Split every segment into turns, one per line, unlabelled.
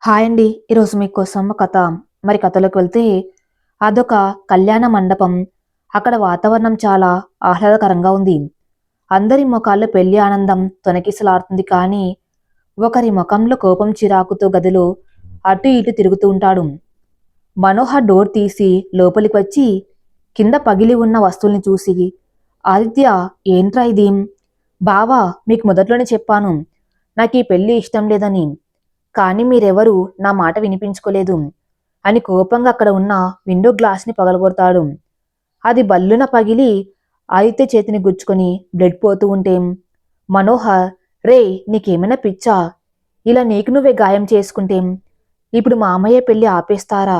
Hi అండి. ఈరోజు మీకోసం ఒక కథ. కథలోకి వెళ్తే అదొక కళ్యాణ మండపం. అక్కడ వాతావరణం చాలా ఆహ్లాదకరంగా ఉంది. అందరి మొఖాల్లో పెళ్లి ఆనందం తొణికిసలాడుతుంది. కానీ ఒకరి ముఖంలో కోపం చిరాకుతో గదిలో అటు ఇటు తిరుగుతూ ఉంటాడు. మనోహర్ డోర్ తీసి లోపలికి వచ్చి కింద పగిలి ఉన్న వస్తువుల్ని చూసి, ఆదిత్య, ఏంట్రా ఇది? బావా, మీకు మొదట్లోనే చెప్పాను నాకు ఈ పెళ్లి ఇష్టం లేదని. కానీ మీరెవరూ నా మాట వినిపించుకోలేదు అని కోపంగా అక్కడ ఉన్న విండో గ్లాస్ని పగలగొడతాడు. అది బల్లున పగిలి ఆదిత్య చేతిని గుచ్చుకొని బ్లడ్ పోతూ ఉంటే మనోహర్, రే, నీకేమైనా పిచ్చా? ఇలా నీకు నువ్వే గాయం చేసుకుంటే ఇప్పుడు మా అమ్మయ్య పెళ్లి ఆపేస్తారా?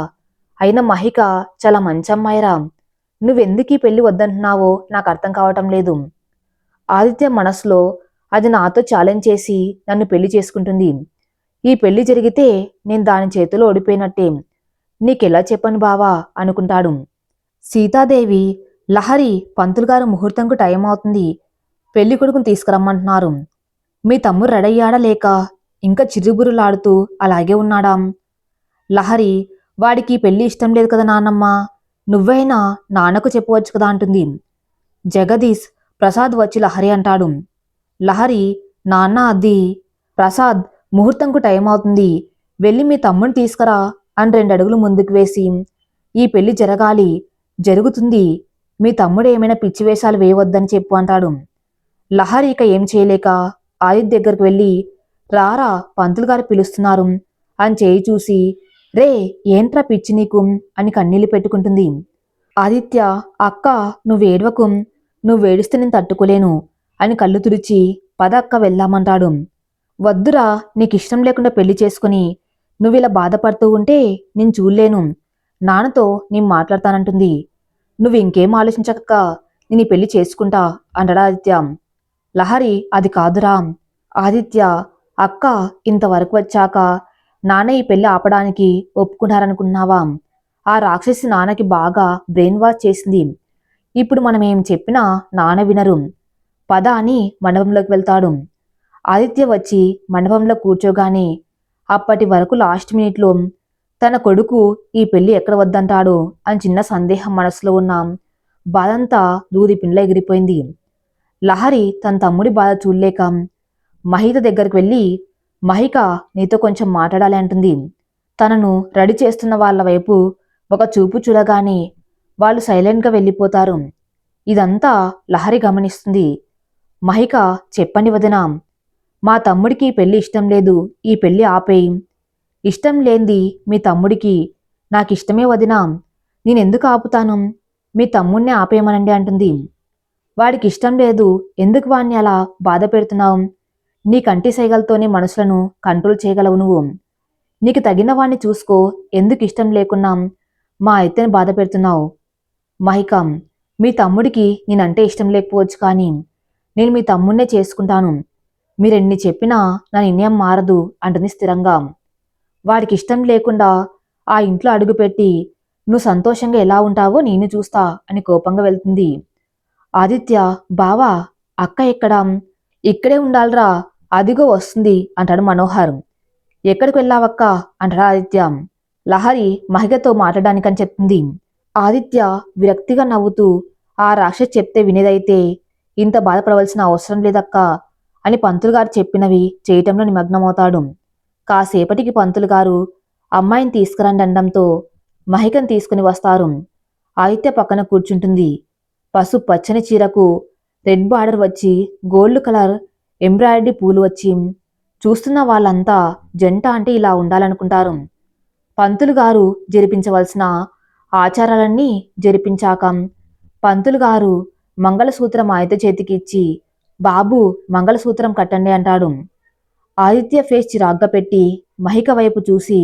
అయినా మహిక చాలా మంచమ్మాయిరా. నువ్వెందుకు ఈ పెళ్లి వద్దంటున్నావో నాకు అర్థం కావటం లేదు. ఆదిత్య మనసులో అది నాతో ఛాలెంజ్ చేసి నన్ను పెళ్లి చేసుకుంటుంది. ఈ పెళ్లి జరిగితే నేను దాని చేతిలో ఓడిపోయినట్టే. నీకెలా చెప్పను బావా అనుకుంటాడు. సీతాదేవి, లహరి, పంతులుగారు ముహూర్తంకు టైం అవుతుంది, పెళ్లి కొడుకుని తీసుకురమ్మంటున్నారు. మీ తమ్ముడు రెడయ్యాడా లేక ఇంకా చిరుబురులాడుతూ అలాగే ఉన్నాడా? లహరి, వాడికి ఈ పెళ్లి ఇష్టం లేదు కదా నాన్నమ్మ, నువ్వైనా నాన్నకు చెప్పవచ్చు కదా అంటుంది. జగదీష్, ప్రసాద్ వచ్చి లహరి అంటాడు. లహరి, నాన్న అది. ప్రసాద్, ముహూర్తంకు టైం అవుతుంది, వెళ్ళి మీ తమ్ముని తీసుకురా అని 2 అడుగులు ముందుకు వేసి, ఈ పెళ్లి జరగాలి, జరుగుతుంది, మీ తమ్ముడు ఏమైనా పిచ్చి వేషాలు వేయవద్దని చెప్పు అంటాడు. లహరి ఇక ఏం చేయలేక ఆదిత్య దగ్గరకు వెళ్ళి, రారా, పంతులు గారు పిలుస్తున్నారు అని చేయి చూసి, రే, ఏంట్రా పిచ్చి నీకు అని కన్నీళ్లు పెట్టుకుంటుంది. ఆదిత్య, అక్క, నువ్వేడవకు, నువ్వేడిస్తే నేను తట్టుకోలేను అని కళ్ళు తుడిచి, పద అక్క వెళ్దామంటాడు. వద్దురా, నీకిష్టం లేకుండా పెళ్లి చేసుకుని నువ్విలా బాధపడుతూ ఉంటే నేను చూడలేను, నాన్నతో నేను మాట్లాడతానంటుంది. నువ్వు ఇంకేం ఆలోచించక నేను ఈ పెళ్లి చేసుకుంటా అంటాడా ఆదిత్య. లహరి, అది కాదురా. ఆదిత్య, అక్క, ఇంతవరకు వచ్చాక నాన్న ఈ పెళ్లి ఆపడానికి ఒప్పుకుంటారనుకున్నావా? ఆ రాక్షసి నాన్నకి బాగా బ్రెయిన్ వాష్ చేసింది. ఇప్పుడు మనం ఏం చెప్పినా నాన్న వినరు. పద అని మండపంలోకి వెళ్తాడు. ఆదిత్య వచ్చి మండపంలో కూర్చోగానే అప్పటి వరకు లాస్ట్ మినిట్లో తన కొడుకు ఈ పెళ్లి ఎక్కడ వద్దంటాడో అని చిన్న సందేహం మనసులో ఉన్న బాధంతా దూదిపిండ్ల ఎగిరిపోయింది. లహరి తన తమ్ముడి బాధ చూడలేక మహిత దగ్గరికి వెళ్ళి, మహిక, నీతో కొంచెం మాట్లాడాలి అంటుంది. తనను రెడీ చేస్తున్న వాళ్ళ వైపు ఒక చూపు చూడగానే వాళ్ళు సైలెంట్గా వెళ్ళిపోతారు. ఇదంతా లహరి గమనిస్తుంది. మహిక, చెప్పండి వదినా, మా తమ్ముడికి ఈ పెళ్లి ఇష్టం లేదు, ఈ పెళ్లి ఆపేయి. ఇష్టం లేంది మీ తమ్ముడికి నాకిష్టమే వదినా, నేనెందుకు ఆపుతాను? మీ తమ్ముణ్ణే ఆపేయమనండి అంటుంది. వాడికి ఇష్టం లేదు, ఎందుకు వాణ్ణి అలా బాధ పెడుతున్నావు? నీ కంటి సైగలతోనే మనుషులను కంట్రోల్ చేయగలవు నువ్వు. నీకు తగిన వాణ్ణి చూసుకో, ఎందుకు ఇష్టం లేకున్నా మా అయితేని బాధ పెడుతున్నావు? మహిక, మీ తమ్ముడికి నేనంటే ఇష్టం లేకపోవచ్చు, కానీ నేను మీ తమ్ముణ్ణే చేసుకుంటాను. మీరెన్ని చెప్పినా నా నిర్ణయం మారదు అంటుంది స్థిరంగా. వాడికి ఇష్టం లేకుండా ఆ ఇంట్లో అడుగుపెట్టి నువ్వు సంతోషంగా ఎలా ఉంటావో నేను చూస్తా అని కోపంగా వెళ్తుంది. ఆదిత్య, బావా, అక్క ఎక్కడా? ఇక్కడే ఉండాలిరా, అదిగో వస్తుంది అంటాడు మనోహర్. ఎక్కడికి వెళ్ళావక్క అంటాడు ఆదిత్య. లహరి మహిగతో మాట్లాడడానికని చెప్తుంది. ఆదిత్య విరక్తిగా నవ్వుతూ, ఆ రాక్షసి చెప్తే వినేదైతే ఇంత బాధపడవలసిన అవసరం లేదక్క అని పంతులుగారు చెప్పినవి చేయటంలో నిమగ్నమవుతాడు. కాసేపటికి పంతులుగారు అమ్మాయిని తీసుకురండి అనడంతో మహికను తీసుకుని వస్తారు. ఆదిత్య పక్కన కూర్చుంటుంది. పసుపు పచ్చని చీరకు రెడ్ బార్డర్ వచ్చి గోల్డ్ కలర్ ఎంబ్రాయిడరీ పూలు వచ్చి చూస్తున్న వాళ్ళంతా జంట అంటే ఇలా ఉండాలనుకుంటారు. పంతులుగారు జరిపించవలసిన ఆచారాలన్నీ జరిపించాక పంతులుగారు మంగళసూత్రం ఆదిత్య చేతికి ఇచ్చి, బాబు, మంగళసూత్రం కట్టండి అంటాడు. ఆదిత్య ఫేస్ చిరాగ్గా పెట్టి మహిక వైపు చూసి,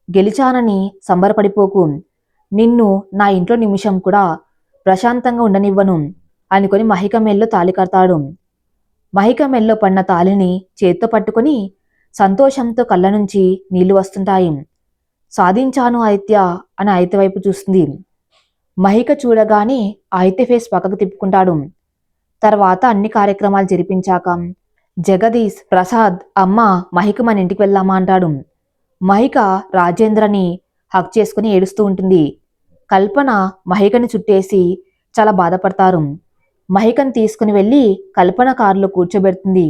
గెలిచానని సంబరపడిపోకు, నిన్ను నా ఇంట్లో నిమిషం కూడా ప్రశాంతంగా ఉండనివ్వను అనుకొని మహిక మెల్లో తాళి కడతాడు. మహిక మెల్లో పడిన తాళిని చేత్తో పట్టుకుని సంతోషంతో కళ్ళ నుంచి నీళ్లు వస్తుంటాయి. సాధించాను ఆదిత్య అని ఆదిత్య వైపు చూస్తుంది. మహిక చూడగానే ఆదిత్య ఫేస్ పక్కకు తిప్పుకుంటాడు. తర్వాత అన్ని కార్యక్రమాలు జరిపించాక జగదీష్, ప్రసాద్, అమ్మ, మహిక మన ఇంటికి వెళ్దామా అంటాడు. మహిక రాజేంద్రని హక్ చేసుకుని ఏడుస్తూ ఉంటుంది. కల్పన మహికని చుట్టేసి చాలా బాధపడతారు. మహికని తీసుకుని వెళ్ళి కల్పన కారులో కూర్చోబెడుతుంది.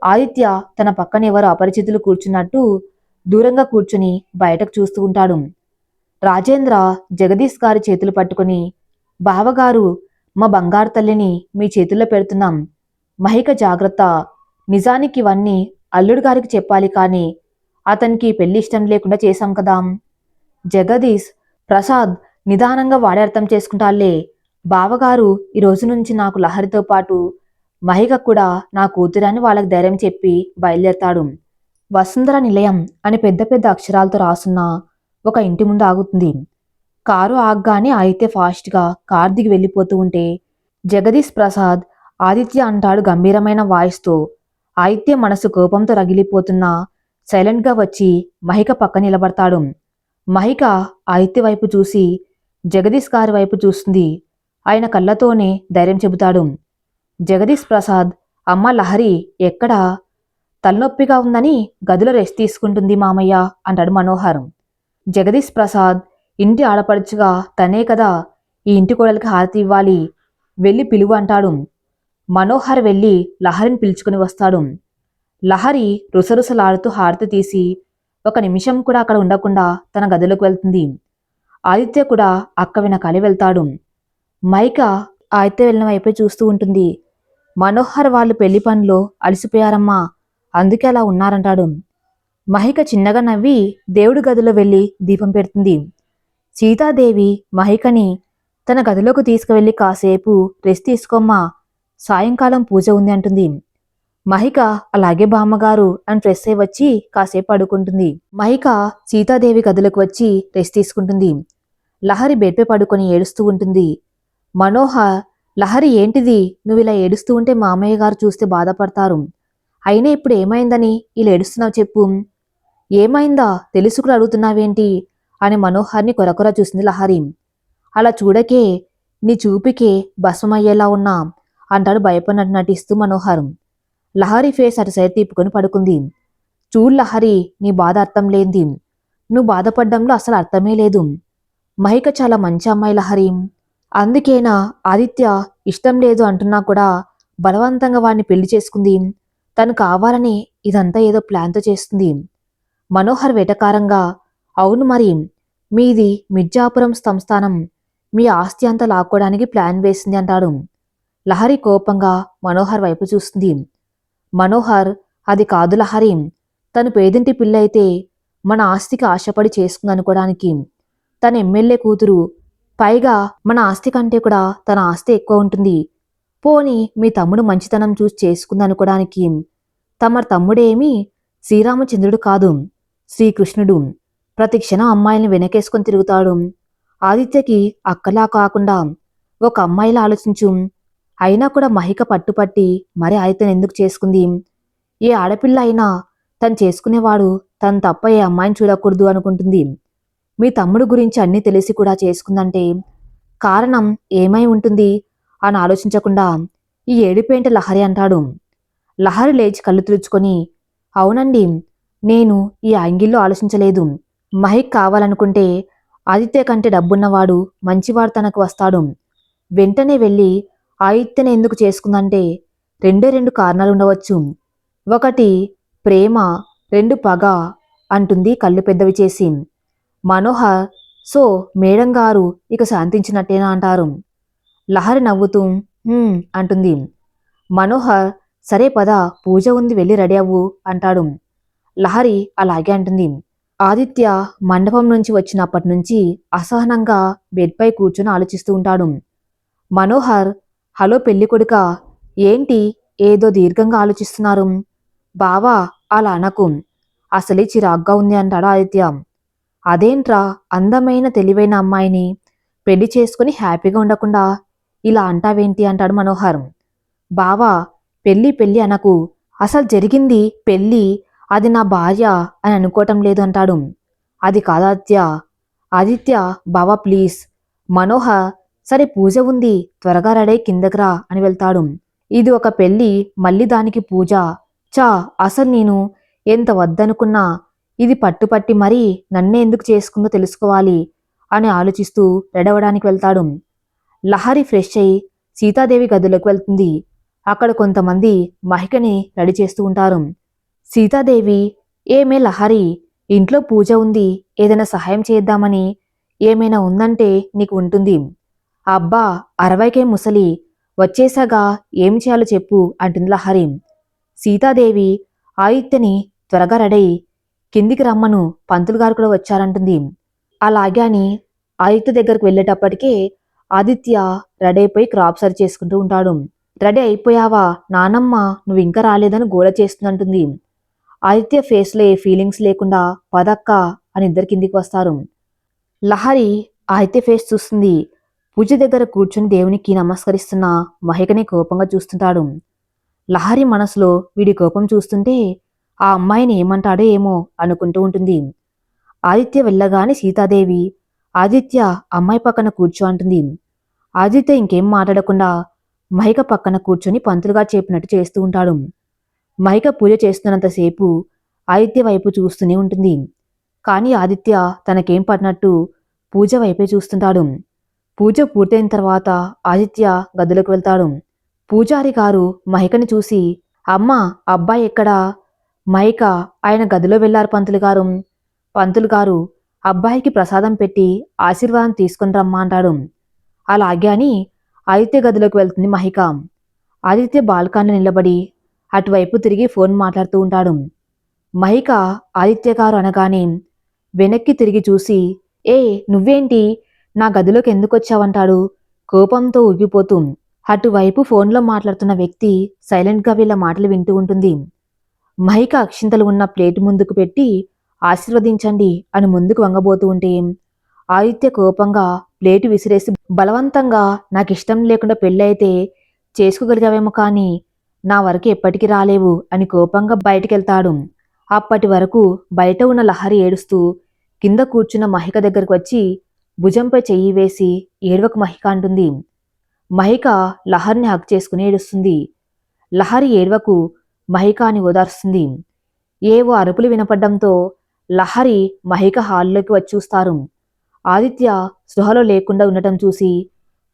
ఆదిత్య తన పక్కన ఎవరో అపరిచితులు కూర్చున్నట్టు దూరంగా కూర్చుని బయటకు చూస్తూ ఉంటాడు. రాజేంద్ర జగదీష్ గారి చేతులు పట్టుకుని, బావగారు, మా బంగారు తల్లిని మీ చేతుల్లో పెడుతున్నాం. మహిక జాగ్రత్త. నిజానికి ఇవన్నీ అల్లుడు గారికి చెప్పాలి, కానీ అతనికి పెళ్లి ఇష్టం లేకుండా చేశాం కదా. జగదీష్, ప్రసాద్ నిదానంగా వాడే అర్థం చేసుకుంటాలే. బావగారు ఈ రోజు నుంచి నాకు లహరితో పాటు మహిక కూడా నా కూతురని వాళ్ళకి ధైర్యం చెప్పి బయలుదేరతాడు. వసుంధర నిలయం అని పెద్ద పెద్ద అక్షరాలతో రాసున్న ఒక ఇంటి ముందు ఆగుతుంది. కారు ఆగ్గానే ఆదిత్య ఫాస్ట్గా కార్ దిగి వెళ్ళిపోతూ ఉంటే జగదీష్, ప్రసాద్, ఆదిత్య అంటాడు గంభీరమైన వాయిస్తో. ఆదిత్య మనసు కోపంతో రగిలిపోతున్నా సైలెంట్గా వచ్చి మహిక పక్క నిలబడతాడు. మహిక ఆదిత్య వైపు చూసి జగదీష్ గారి వైపు చూస్తుంది. ఆయన కళ్ళతోనే ధైర్యం చెబుతాడు. జగదీష్, ప్రసాద్, అమ్మ లహరి ఎక్కడా? తలనొప్పిగా ఉందని గదిలో రెస్ట్ తీసుకుంటుంది మామయ్య అంటాడు మనోహర్. జగదీష్, ప్రసాద్ ఇంటి ఆడపడుచుగా తనే కదా ఈ ఇంటి కోడలికి హారతి ఇవ్వాలి, వెళ్ళి పిలువు అంటాడు. మనోహర్ వెళ్ళి లహరిని పిలుచుకుని వస్తాడు. లహరి రుసరుసలాడుతూ హారతి తీసి ఒక నిమిషం కూడా అక్కడ ఉండకుండా తన గదిలోకి వెళ్తుంది. ఆదిత్య కూడా అక్క వెనకాలే వెళ్తాడు. మైక ఆదిత్య వెళ్ళిన వైపే చూస్తూ ఉంటుంది. మనోహర్ వాళ్ళు పెళ్లి పనిలో అలసిపోయారమ్మా, అందుకే అలా ఉన్నారంటాడు. మహిక చిన్నగా నవ్వి దేవుడి గదిలో వెళ్ళి దీపం పెడుతుంది. సీతాదేవి మహికని తన గదిలోకి తీసుకువెళ్ళి కాసేపు రెస్ట్ తీసుకోమ్మా, సాయంకాలం పూజ ఉంది అంటుంది. మహిక అలాగే బామ్మగారు అని ఫ్రెష్ అయి వచ్చి కాసేపు పడుకుంటుంది. మహిక సీతాదేవి గదిలోకి వచ్చి రెస్ట్ తీసుకుంటుంది. లహరి బెడ్పై పడుకొని ఏడుస్తూ ఉంటుంది. మనోహర్, లహరి ఏంటిది, నువ్వు ఇలా ఏడుస్తూ ఉంటే మామయ్య గారు చూస్తే బాధపడతారు. అయినా ఇప్పుడు ఏమైందని ఇలా ఏడుస్తున్నావు చెప్పు. ఏమైందా తెలుసుకుని అడుగుతున్నావేంటి అని మనోహర్ని కొరకొర చూసింది లహరి. అలా చూడకే, నీ చూపికే భస్మమయ్యేలా ఉన్నా అంటాడు భయపడినట్టు నటిస్తూ మనోహర్. లహరి ఫేస్ అటు సైడ్ తిప్పుకొని పడుకుంది. చూడు లహరి, నీ బాధ అర్థం లేంది. నువ్వు బాధపడ్డంలో అసలు అర్థమే లేదు. మహిక చాలా మంచి అమ్మాయి లహరి. అందుకేనా ఆదిత్య ఇష్టం లేదు అంటున్నా కూడా బలవంతంగా వాడిని పెళ్లి చేసుకుంది. తను కావాలని ఇదంతా ఏదో ప్లాన్తో చేస్తుంది. మనోహర్ వెటకారంగా, అవును మరి, మీది మిర్జాపురం సంస్థానం, మీ ఆస్తి అంతా లాక్కోవడానికి ప్లాన్ వేసింది అంటాడు. లహరి కోపంగా మనోహర్ వైపు చూస్తుంది. మనోహర్, అది కాదు లహరి, తను పేదింటి పిల్ల అయితే మన ఆస్తికి ఆశపడి చేసుకుందనుకోవడానికి. తన ఎమ్మెల్యే కూతురు, పైగా మన ఆస్తి కంటే కూడా తన ఆస్తి ఎక్కువ ఉంటుంది. పోని మీ తమ్ముడు మంచితనం చూసి చేసుకుందనుకోవడానికి. తమ తమ్ముడేమీ శ్రీరామచంద్రుడు కాదు, శ్రీకృష్ణుడు. ప్రతి క్షణం అమ్మాయిల్ని వెనకేసుకొని తిరుగుతాడు. ఆదిత్యకి అక్కలా కాకుండా ఒక అమ్మాయిలా ఆలోచించు. అయినా కూడా మహిక పట్టుపట్టి మరి ఆదిత్యను ఎందుకు చేసుకుంది? ఏ ఆడపిల్ల అయినా తను చేసుకునేవాడు తను తప్ప ఏ అమ్మాయిని చూడకూడదు అనుకుంటుంది. మీ తమ్ముడు గురించి అన్నీ తెలిసి కూడా చేసుకుందంటే కారణం ఏమై ఉంటుంది అని ఆలోచించకుండా ఈ ఏడిపేంట లహరి అంటాడు. లహరి లేచి కళ్ళు తుడుచుకొని, అవునండి, నేను ఈ యాంగిల్లో ఆలోచించలేదు. మహిక్ కావాలనుకుంటే ఆదిత్య కంటే డబ్బున్నవాడు, మంచివాడు తనకు వస్తాడు. వెంటనే వెళ్ళి ఆదిత్యని ఎందుకు చేసుకుందంటే రెండు కారణాలు ఉండవచ్చు. ఒకటి ప్రేమ, రెండు పగ అంటుంది కళ్ళు పెద్దవి చేసి. మనోహర్, సో మేడం గారు ఇక శాంతించినట్టేనా అంటారు. లహరి నవ్వుతూ అంటుంది. మనోహర్, సరే పద, పూజ ఉంది, వెళ్ళి రెడీ అవ్వు అంటాడు. లహరి అలాగే అంటుంది. ఆదిత్య మండపం నుంచి వచ్చినప్పటి నుంచి అసహనంగా బెడ్పై కూర్చొని ఆలోచిస్తూ ఉంటాడు. మనోహర్, హలో పెళ్ళికొడుక, ఏంటి ఏదో దీర్ఘంగా ఆలోచిస్తున్నారు? బావా, అలా అనకు, అసలే చిరాగ్గా ఉంది అంటాడు ఆదిత్య. అదేంట్రా, అందమైన తెలివైన అమ్మాయిని పెళ్లి చేసుకుని హ్యాపీగా ఉండకుండా ఇలా అంటావేంటి అంటాడు మనోహర్. బావా, పెళ్ళి అనకు, అసలు జరిగింది పెళ్ళి, అది నా భార్య అని అనుకోవటం లేదు అంటాడు. అది కాదు ఆదిత్య. ఆదిత్య, బావా ప్లీజ్. మనోహర్, సరే పూజ ఉంది, త్వరగా రెడీ కిందకి రా అని వెళ్తాడు. ఇది ఒక పెళ్ళి, మళ్ళీ దానికి పూజ? చా, అసలు నేను ఎంత వద్దనుకున్నా ఇది పట్టుపట్టి మరీ నన్నే ఎందుకు చేసుకుందో తెలుసుకోవాలి అని ఆలోచిస్తూ రెడవడానికి వెళ్తాడు. లహరి ఫ్రెష్ అయి సీతాదేవి గదిలోకి వెళ్తుంది. అక్కడ కొంతమంది మహికని రెడీ చేస్తూ ఉంటారు. సీతాదేవి, ఏమే లహరి, ఇంట్లో పూజ ఉంది, ఏదైనా సహాయం చేద్దామని, ఏమైనా ఉందంటే నీకు ఉంటుంది. అబ్బా, 60కే ముసలి, వచ్చేసాగా, ఏం చేయాలో చెప్పు అంటుంది లహరి. సీతాదేవి ఆదిత్యని త్వరగా రెడీ కిందికి రమ్మను, పంతులు గారు కూడా వచ్చారంటుంది. అలాగే అని ఆదిత్య దగ్గరకు వెళ్ళేటప్పటికే ఆదిత్య రెడీ అయిపోయి క్రాప్ సరి చేసుకుంటూ ఉంటాడు. రెడీ అయిపోయావా నానమ్మ, నువ్వు ఇంకా రాలేదని గోల చేస్తుందంటుంది. ఆదిత్య ఫేస్లో ఏ ఫీలింగ్స్ లేకుండా పదక్క అని ఇద్దరు కిందికి వస్తారు. లహరి ఆదిత్య ఫేస్ చూస్తుంది. పూజ దగ్గర కూర్చుని దేవునికి నమస్కరిస్తున్న మహికని కోపంగా చూస్తుంటాడు. లహరి మనసులో వీడి కోపం చూస్తుంటే ఆ అమ్మాయిని ఏమంటాడో ఏమో అనుకుంటూ ఉంటుంది. ఆదిత్య వెళ్ళగానే సీతాదేవి, ఆదిత్య అమ్మాయి పక్కన కూర్చో అంటుంది. ఆదిత్య ఇంకేం మాట్లాడకుండా మహిక పక్కన కూర్చొని పంతులుగా చెప్పినట్టు చేస్తూ ఉంటాడు. మహిక పూజ చేస్తున్నంతసేపు ఆదిత్య వైపు చూస్తూనే ఉంటుంది. కానీ ఆదిత్య తనకేం పడినట్టు పూజ వైపే చూస్తుంటాడు. పూజ పూర్తయిన తర్వాత ఆదిత్య గదిలోకి వెళ్తాడు. పూజారి గారు మహికని చూసి, అమ్మా, అబ్బాయి ఎక్కడా? మహిక, ఆయన గదిలో వెళ్లారు పంతులు గారు. పంతులు గారు, అబ్బాయికి ప్రసాదం పెట్టి ఆశీర్వాదం తీసుకుని రమ్మా అంటాడు. అలాగే అని ఆదిత్య గదిలోకి వెళ్తుంది మహిక. ఆదిత్య బాల్కనీలో నిలబడి అటువైపు తిరిగి ఫోన్ మాట్లాడుతూ ఉంటాడు. మహిక ఆదిత్య గారు అనగానే వెనక్కి తిరిగి చూసి, ఏ నువ్వేంటి నా గదిలోకి ఎందుకొచ్చావంటాడు కోపంతో ఊగిపోతూ. అటువైపు ఫోన్లో మాట్లాడుతున్న వ్యక్తి సైలెంట్గా వీళ్ళ మాటలు వింటూ ఉంటుంది. మహిక అక్షింతలు ఉన్న ప్లేటు ముందుకు పెట్టి ఆశీర్వదించండి అని ముందుకు వంగబోతూ ఉంటే ఆదిత్య కోపంగా ప్లేటు విసిరేసి బలవంతంగా నాకిష్టం లేకుండా పెళ్ళైతే చేసుకోగలిగావేమో కానీ నా వరకు ఎప్పటికీ రాలేవు అని కోపంగా బయటికెళ్తాడు. అప్పటి వరకు బయట ఉన్న లహరి ఏడుస్తూ కింద కూర్చున్న మహిక దగ్గరకు వచ్చి భుజంపై చెయ్యి వేసి ఏడవకు మహిక అంటుంది. మహిక లహర్ని హక్ చేసుకుని ఏడుస్తుంది. లహరి ఏడవకు మహిక అని ఓదార్స్తుంది. ఏవో అరుపులు వినపడ్డంతో లహరి మహిక హాల్లోకి వచ్చి చూస్తారు. ఆదిత్య స్పృహలో లేకుండా ఉండటం చూసి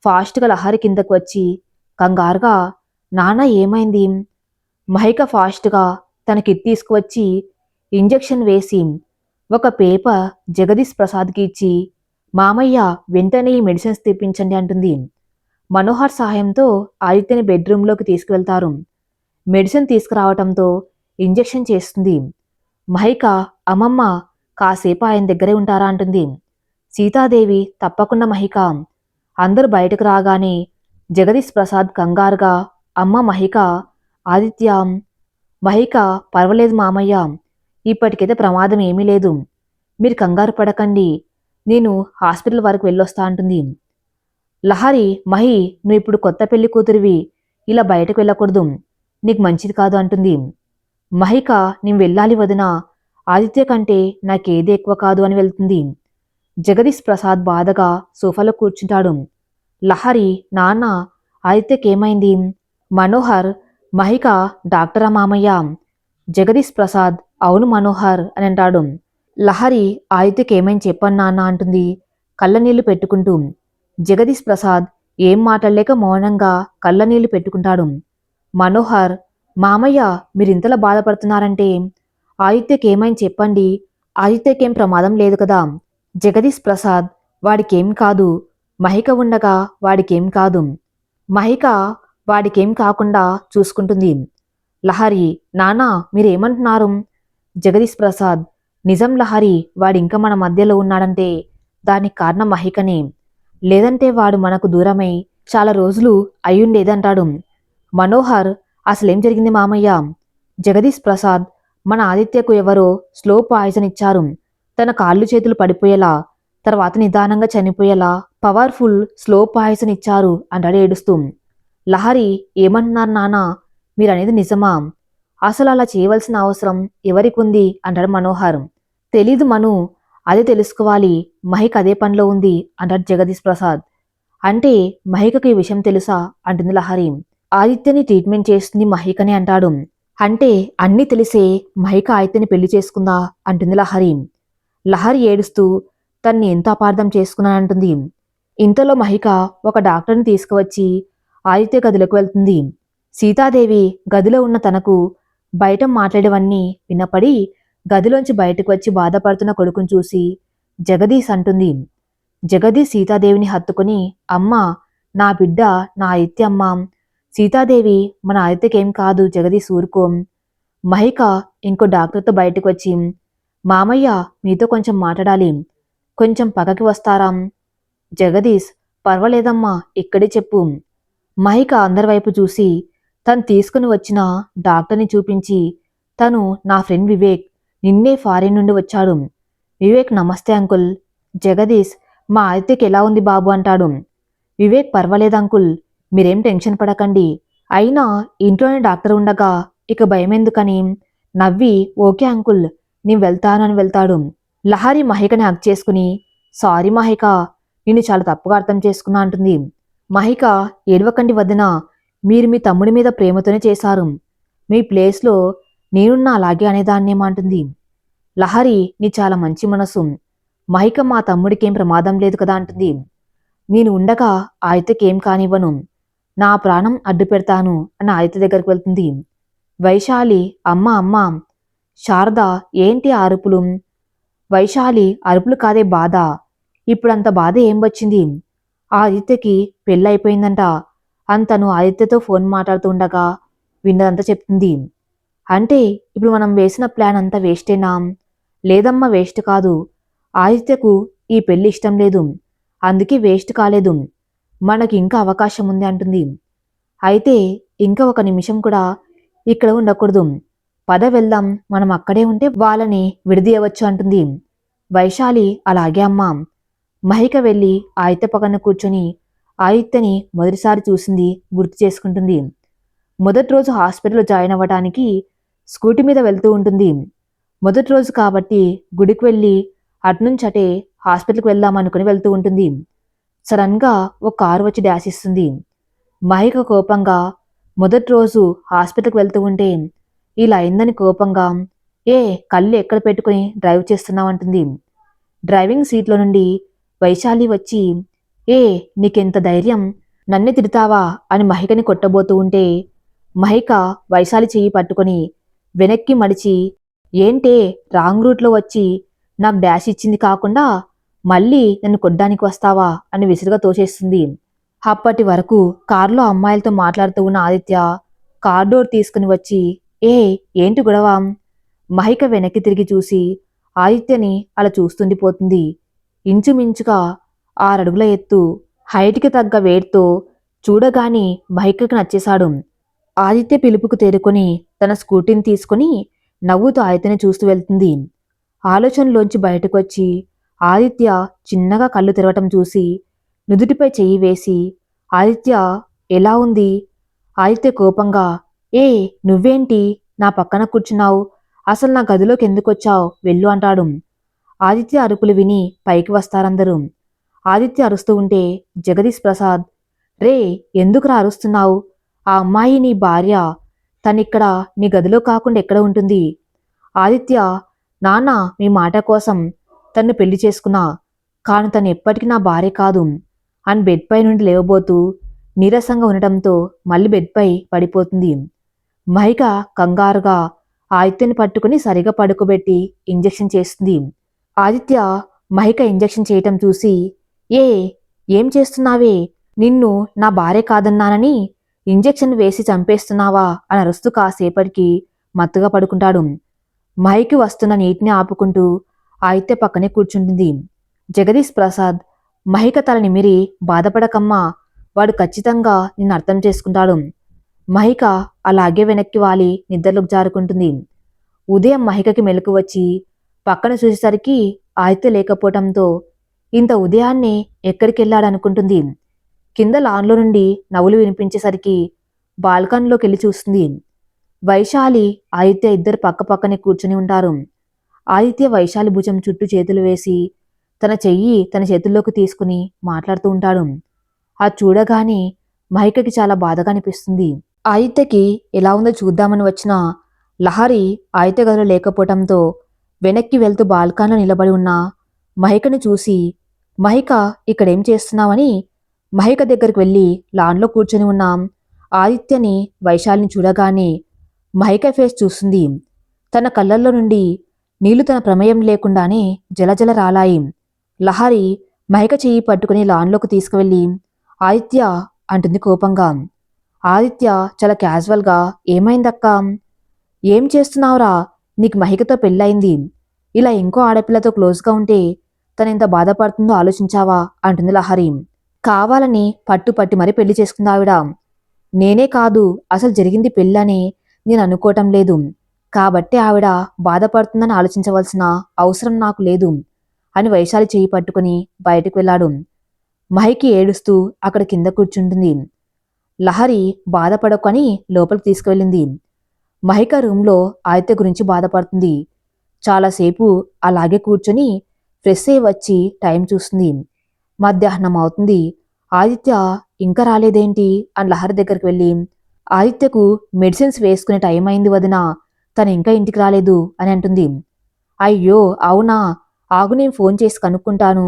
ఫాస్ట్గా లహరి కిందకు వచ్చి కంగారుగా, నాన్న ఏమైంది? మహిక ఫాస్ట్గా తన కిట్ తీసుకువచ్చి ఇంజెక్షన్ వేసి ఒక పేపర్ జగదీష్ ప్రసాద్కి ఇచ్చి, మామయ్య వెంటనే ఈ మెడిసిన్స్ తెప్పించండి అంటుంది. మనోహర్ సహాయంతో ఆదిత్యని బెడ్రూమ్లోకి తీసుకువెళ్తారు. మెడిసిన్ తీసుకురావటంతో ఇంజెక్షన్ చేస్తుంది. మహిక, అమ్మమ్మ కాసేపు ఆయన దగ్గరే ఉంటారా అంటుంది. సీతాదేవి, తప్పకుండా మహిక. అందరూ బయటకు రాగానే జగదీష్ ప్రసాద్ కంగారుగా, అమ్మ మహిక. ఆదిత్య, మహిక, పర్వాలేదు మామయ్య, ఇప్పటికైతే ప్రమాదం ఏమీ లేదు, మీరు కంగారు పడకండి, నేను హాస్పిటల్ వరకు వెళ్ళొస్తా అంటుంది. లహరి, మహి, నువ్వు ఇప్పుడు కొత్త పెళ్లి కూతురివి, ఇలా బయటకు వెళ్ళకూడదు, నీకు మంచిది కాదు అంటుంది. మహిక, నేను వెళ్ళాలి వదినా, ఆదిత్య కంటే నాకేది ఎక్కువ కాదు అని వెళ్తుంది. జగదీష్ ప్రసాద్ బాధగా సోఫాలో కూర్చుంటాడు. లహరి, నాన్న, ఆదిత్యకేమైంది? మనోహర్, మహిక డాక్టరా మామయ్య? జగదీష్ ప్రసాద్, అవును మనోహర్ అని అంటాడు. లహరి, ఆదిత్యకేమైంది చెప్పను నాన్న అంటుంది కళ్ళనీళ్లు పెట్టుకుంటూ. జగదీష్ ప్రసాద్ ఏం మాట్లాడలేక మౌనంగా కళ్ళనీళ్లు పెట్టుకుంటాడు. మనోహర్, మామయ్య మీరింతలా బాధపడుతున్నారంటే ఆదిత్యకేమైంది చెప్పండి, ఆదిత్యకేం ప్రమాదం లేదు కదా? జగదీష్ ప్రసాద్, వాడికేం కాదు, మహిక ఉండగా వాడికేం కాదు, మహిక వాడికేం కాకుండా చూసుకుంటుంది. లహరి, నానా మీరేమంటున్నారు? జగదీష్ ప్రసాద్, నిజం లహరి, వాడింకా మన మధ్యలో ఉన్నాడంటే దానికి కారణం మహికనే, లేదంటే వాడు మనకు దూరమై చాలా రోజులు అయ్యుండేదంటాడు. మనోహర్, అసలేం జరిగింది మామయ్య? జగదీష్ ప్రసాద్, మన ఆదిత్యకు ఎవరో స్లో పాయిజన్ ఇచ్చారు, తన కాళ్ళు చేతులు పడిపోయేలా, తర్వాత నిదానంగా చనిపోయేలా పవర్ఫుల్ స్లో పాయిజన్ ఇచ్చారు అంటాడు ఏడుస్తూ. లహరి, ఏమంటున్నారు నానా, మీరనేది నిజమా? అసలు అలా చేయవలసిన అవసరం ఎవరికుంది అంటాడు మనోహర్. తెలీదు మను, అదే తెలుసుకోవాలి, మహిక్ అదే పనిలో ఉంది అంటాడు జగదీష్ ప్రసాద్. అంటే మహికకు ఈ విషయం తెలుసా అంటుంది లహరి. ఆదిత్యని ట్రీట్మెంట్ చేస్తుంది మహికని అంటాడు. అంటే అన్నీ తెలిసే మహిక ఆదిత్యని పెళ్లి చేసుకుందా అంటుంది లహరి. లహరి ఏడుస్తూ తన్ని ఎంత అపార్థం చేసుకున్నానంటుంది. ఇంతలో మహిక ఒక డాక్టర్ని తీసుకువచ్చి ఆదిత్య గదిలోకి వెళ్తుంది. సీతాదేవి గదిలో ఉన్న తనకు బయట మాట్లాడేవన్నీ వినపడి గదిలోంచి బయటకు వచ్చి బాధపడుతున్న కొడుకును చూసి జగదీష్ అంటుంది. జగదీష్ సీతాదేవిని హత్తుకుని, అమ్మా, నా బిడ్డ, నా ఆదిత్య అమ్మా, సీతాదేవి మన ఆదిత్యకేం కాదు, జగదీష్ ఊరుకోం. మహిక ఇంకో డాక్టర్తో బయటకు వచ్చి, మామయ్య మీతో కొంచెం మాట్లాడాలి, కొంచెం పక్కకి వస్తారా? జగదీష్, పర్వాలేదమ్మా, ఇక్కడే చెప్పు. మహిక అందరి వైపు చూసి తను తీసుకుని వచ్చిన డాక్టర్ని చూపించి, తను నా ఫ్రెండ్ వివేక్, నిన్నే ఫారిన్ నుండి వచ్చాడు. వివేక్, నమస్తే అంకుల్. జగదీష్, మా ఆదిత్యకి ఎలా ఉంది బాబు అంటాడు. వివేక్, పర్వాలేదు అంకుల్, మీరేం టెన్షన్ పడకండి, అయినా ఇంట్లోనే డాక్టర్ ఉండగా ఇక భయమెందుకని నవ్వి, ఓకే అంకుల్, నేను వెళ్తానని వెళ్తాడు. లహరి మహికని హక్ చేసుకుని, సారీ మహిక, నిన్ను చాలా తప్పుగా అర్థం చేసుకున్నా అంటుంది. మహిక, ఏడవకండి వదిన, మీరు మీ తమ్ముడి మీద ప్రేమతోనే చేశారు, మీ ప్లేస్లో నేనున్నా అలాగే అనేదాన్నేమంటుంది. లహరి, నీ చాలా మంచి మనసు, మహిక మా తమ్ముడికేం ప్రమాదం లేదు కదా అంటుంది. నేను ఉండగా ఆదిత్యకేం కానివ్వను, నా ప్రాణం అడ్డు పెడతాను అని ఆదిత్య దగ్గరికి వెళ్తుంది. వైశాలి, అమ్మ అమ్మ. శారద, ఏంటి అరుపులు? వైశాలి, అరుపులు కాదే, బాధ. ఇప్పుడంత బాధ ఏం వచ్చింది? ఆదిత్యకి పెళ్ళైపోయిందంట అని తను ఆదిత్యతో ఫోన్ మాట్లాడుతూ ఉండగా విన్నదంతా చెప్తుంది. అంటే ఇప్పుడు మనం వేసిన ప్లాన్ అంతా వేస్టేనా? లేదమ్మా, వేస్ట్ కాదు, ఆదిత్యకు ఈ పెళ్లి ఇష్టం లేదు, అందుకే వేస్ట్ కాలేదు, మనకి ఇంకా అవకాశం ఉంది అంటుంది. అయితే ఇంకా ఒక నిమిషం కూడా ఇక్కడ ఉండకూడదు, పద వెళ్దాం, మనం అక్కడే ఉంటే వాళ్ళని విడదీయవచ్చు అంటుంది. వైశాలి, అలాగే అమ్మా. మహిక వెళ్ళి ఆదిత్య పక్కన కూర్చొని ఆదిత్యని మొదటిసారి చూసింది గుర్తు చేసుకుంటుంది. మొదటి రోజు హాస్పిటల్లో జాయిన్ అవ్వడానికి స్కూటీ మీద వెళ్తూ ఉంటుంది. మొదటి రోజు కాబట్టి గుడికి వెళ్ళి అటునుంచటే హాస్పిటల్కి వెళ్దామనుకుని వెళ్తూ ఉంటుంది. సడన్గా ఒక కారు వచ్చి డాష్ ఇస్తుంది. మహిక కోపంగా మొదటి రోజు హాస్పిటల్కి వెళ్తూ ఉంటే ఇలా అయిందని కోపంగా, ఏ కళ్ళు ఎక్కడ పెట్టుకుని డ్రైవ్ చేస్తున్నావంటుంది. డ్రైవింగ్ సీట్లో నుండి వైశాలి వచ్చి, ఏ నీకెంత ధైర్యం, నన్నే తిడతావా అని మహికని కొట్టబోతూ ఉంటే మహిక వైశాలి చెయ్యి పట్టుకొని వెనక్కి మడిచి, ఏంటే రాంగ్ రూట్లో వచ్చి నాకు డాష్ ఇచ్చింది కాకుండా మళ్ళీ నన్ను కొడ్డానికి వస్తావా అని విసురుగా తోసేస్తుంది. అప్పటి వరకు కారులో అమ్మాయిలతో మాట్లాడుతూ ఉన్న ఆదిత్య కార్ డోర్ తీసుకుని వచ్చి, ఏ ఏంటి గొడవ? మహిక వెనక్కి తిరిగి చూసి ఆదిత్యని అలా చూస్తుండిపోతుంది. ఇంచుమించుగా 6 అడుగుల ఎత్తు, హైట్కి తగ్గ వేట్తో చూడగాని మహికకు నచ్చేశాడు. ఆదిత్య పిలుపుకు తేరుకొని తన స్కూటీని తీసుకుని నవ్వుతూ ఆదిత్యని చూస్తూ వెళ్తుంది. ఆలోచనలోంచి బయటకొచ్చి ఆదిత్య చిన్నగా కళ్ళు తెరవటం చూసి నుదుటిపై చెయ్యి వేసి, ఆదిత్య ఎలా ఉంది? ఆదిత్య కోపంగా, ఏ నువ్వేంటి నా పక్కన కూర్చున్నావు, అసలు నా గదిలోకి ఎందుకొచ్చావు, వెళ్ళు అంటాడు. ఆదిత్య అరుపులు విని పైకి వస్తారందరూ. ఆదిత్య అరుస్తూ ఉంటే జగదీష్ ప్రసాద్, రే ఎందుకురా అరుస్తున్నావు, ఆ అమ్మాయి నీ భార్య, తనిక్కడ నీ గదిలో కాకుండా ఎక్కడ ఉంటుంది? ఆదిత్య, నాన్న మీ మాట కోసం తన్ను పెళ్లి చేసుకున్నా, కాను తను ఎప్పటికీ నా భార్య కాదు అని బెడ్పై నుండి లేవబోతూ నీరసంగా ఉండటంతో మళ్ళీ బెడ్పై పడిపోతుంది. మహిక కంగారుగా ఆదిత్యని పట్టుకుని సరిగా పడుకోబెట్టి ఇంజెక్షన్ చేస్తుంది. ఆదిత్య మహిక ఇంజెక్షన్ చేయటం చూసి, ఏ ఏం చేస్తున్నావే, నిన్ను నా భార్య కాదన్నానని ఇంజెక్షన్ వేసి చంపేస్తున్నావా అని అరుస్తూ కాసేపటికి మత్తుగా పడుకుంటాడు. మహికి వస్తున్న నీటిని ఆపుకుంటూ ఆదిత్య పక్కనే కూర్చుంటుంది. జగదీష్ ప్రసాద్ మహిక తల నిమిరి, బాధపడకమ్మా, వాడు ఖచ్చితంగా నిన్ను అర్థం చేసుకుంటాడు. మహిక అలాగే వెనక్కి వాలి నిద్రలోకి జారుకుంటుంది. ఉదయం మహికకి మెలకు వచ్చి పక్కన చూసేసరికి ఆదిత్య లేకపోవటంతో ఇంత ఉదయాన్నే ఎక్కడికెళ్ళాడనుకుంటుంది. కింద లాన్లో నుండి నవ్వులు వినిపించేసరికి బాల్కనీలోకి వెళ్ళి చూస్తుంది. వైశాలి ఆదిత్య ఇద్దరు పక్క పక్కనే కూర్చుని ఉంటారు. ఆదిత్య వైశాలి భుజం చుట్టూ చేతులు వేసి తన చెయ్యి తన చేతుల్లోకి తీసుకుని మాట్లాడుతూ ఉంటాడు. అది చూడగానే మహికకి చాలా బాధగా అనిపిస్తుంది. ఆదిత్యకి ఎలా ఉందో చూద్దామని వచ్చిన లహరి ఆదిత్య గదిలో లేకపోవటంతో వెనక్కి వెళ్తూ బాల్కాన్లో నిలబడి ఉన్న మహికను చూసి, మహిక ఇక్కడేం చేస్తున్నావని మహిక దగ్గరికి వెళ్ళి లాన్లో కూర్చొని ఉన్న ఆదిత్యని, వైశాలిని చూడగానే మహిక ఫేస్ చూస్తుంది. తన కళ్ళల్లో నుండి నీళ్లు తన ప్రమేయం లేకుండానే జలజల రాలాయి. లహరి మహిక చెయ్యి పట్టుకుని లాన్లోకి తీసుకువెళ్ళి ఆదిత్య అంటుంది కోపంగా. ఆదిత్య చాలా క్యాజువల్గా ఏమైందక్కా? ఏం చేస్తున్నావురా? నీకు మహికతో పెళ్ళయింది. ఇలా ఇంకో ఆడపిల్లతో క్లోజ్గా ఉంటే తనెంత బాధపడుతుందో ఆలోచించావా అంటుంది లహరి. కావాలని పట్టుపట్టి మరీ పెళ్లి చేసుకుంది ఆవిడ. నేనే కాదు, అసలు జరిగింది పెళ్ళని నేను అనుకోవటం లేదు. కాబట్టి ఆవిడ బాధపడుతుందని ఆలోచించవలసిన అవసరం నాకు లేదు అని వైశాలి చెయ్యి పట్టుకుని బయటకు వెళ్ళాడు. మహికి ఏడుస్తూ అక్కడ కింద కూర్చుంటుంది. లహరి బాధపడకని లోపలికి తీసుకువెళ్ళింది. మహిక రూంలో ఆదిత్య గురించి బాధపడుతుంది. చాలాసేపు అలాగే కూర్చొని ఫ్రెష్ అయి వచ్చి టైం చూస్తుంది. మధ్యాహ్నం అవుతుంది. ఆదిత్య ఇంకా రాలేదేంటి అని లహరి దగ్గరికి వెళ్ళి, ఆదిత్యకు మెడిసిన్స్ వేసుకునే టైం అయింది వదినా, తను ఇంకా ఇంటికి రాలేదు అని అంటుంది. అయ్యో అవునా, ఆగు నేను ఫోన్ చేసి కనుక్కుంటాను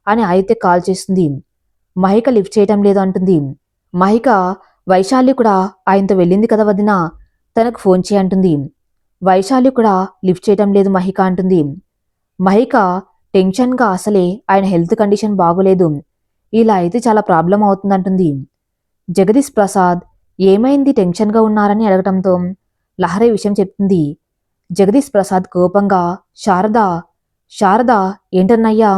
అని ఆదిత్య కాల్ చేస్తుంది. మహిక లిఫ్ట్ చేయటం లేదు అంటుంది. మహిక వైశాలి కూడా ఆయనతో వెళ్ళింది కదా వదినా, తనకు ఫోన్ చేయంటుంది. వైశాలి కూడా లిఫ్ట్ చేయటం లేదు మహిక అంటుంది. మహిక టెన్షన్గా అసలే ఆయన హెల్త్ కండిషన్ బాగోలేదు, ఇలా అయితే చాలా ప్రాబ్లం అవుతుందంటుంది. జగదీష్ ప్రసాద్ ఏమైంది టెన్షన్గా ఉన్నారని అడగటంతో లహరి విషయం చెప్తుంది. జగదీష్ ప్రసాద్ కోపంగా శారదా శారదా ఏంటన్నయ్యా?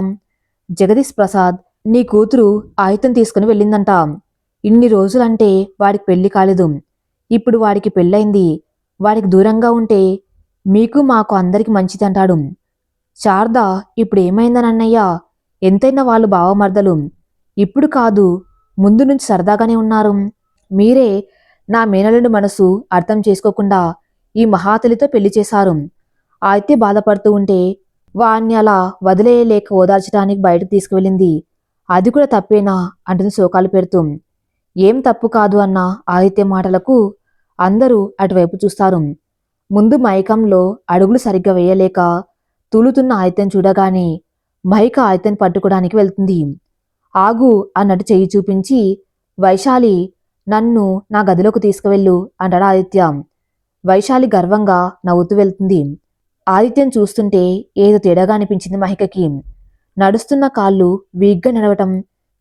జగదీష్ ప్రసాద్ నీ కూతురు ఆయుధం తీసుకుని వెళ్ళిందంట. ఇన్ని రోజులంటే వాడికి పెళ్లి కాలేదు, ఇప్పుడు వాడికి పెళ్ళైంది. వాడికి దూరంగా ఉంటే మీకు మాకు అందరికి మంచిదంటాడు. శారద ఇప్పుడు ఏమైందనన్నయ్య? ఎంతైనా వాళ్ళు బావమర్దలు. ఇప్పుడు కాదు, ముందు నుంచి సరదాగానే ఉన్నారు. మీరే నా మేనల్లుడి మనసు అర్థం చేసుకోకుండా ఈ మహాతలితో పెళ్లి చేశారు. అయితే బాధపడుతూ ఉంటే వాణ్ణి అలా వదిలేయలేక ఓదార్చడానికి బయటకు తీసుకువెళ్ళింది. అది కూడా తప్పేనా అంటుంది శోకాలు పెడుతూ. ఏం తప్పు కాదు అన్న ఆదిత్య మాటలకు అందరూ అటువైపు చూస్తారు. ముందు మైకంలో అడుగులు సరిగ్గా వేయలేక తూలుతున్న ఆదిత్యను చూడగానే మహిక ఆదిత్యను పట్టుకోవడానికి వెళ్తుంది. ఆగు అన్నట్టు చెయ్యి చూపించి, వైశాలి నన్ను నా గదిలోకి తీసుకువెళ్ళు అంటాడు ఆదిత్య. వైశాలి గర్వంగా నవ్వుతూ వెళ్తుంది. ఆదిత్యం చూస్తుంటే ఏదో తేడాగా అనిపించింది మహికకి. నడుస్తున్న కాళ్ళు వీక్గా నడవటం,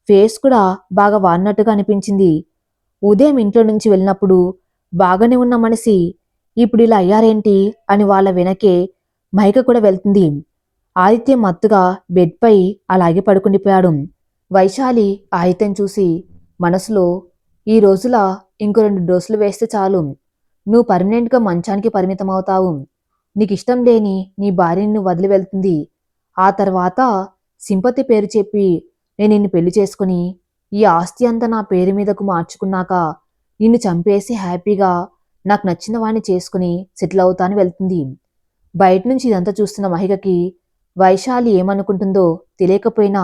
ఫేస్ కూడా బాగా వాడినట్టుగా అనిపించింది. ఉదయం ఇంట్లో నుంచి వెళ్ళినప్పుడు బాగానే ఉన్న మనిషి ఇప్పుడు ఇలా అయ్యారేంటి అని వాళ్ళ వెనకే మహిక కూడా వెళ్తుంది. ఆదిత్యం మత్తుగా బెడ్పై అలాగే పడుకుండిపోయాడు. వైశాలి ఆదిత్యం చూసి మనసులో, ఈ రోజుల ఇంకో 2 డోసులు వేస్తే చాలు, నువ్వు పర్మనెంట్గా మంచానికి పరిమితమవుతావు. నీకిష్టం లేని నీ భార్యని నువ్వు వదిలి వెళ్తుంది. ఆ తర్వాత సింపతి పేరు చెప్పి నేను నిన్ను పెళ్లి చేసుకుని ఈ ఆస్తి అంతా నా పేరు మీదకు మార్చుకున్నాక నిన్ను చంపేసి హ్యాపీగా నాకు నచ్చిన వాణ్ణి చేసుకుని సెటిల్ అవుతాను వెళ్తుంది. బయట నుంచి ఇదంతా చూస్తున్న మహికకి వైశాలి ఏమనుకుంటుందో తెలియకపోయినా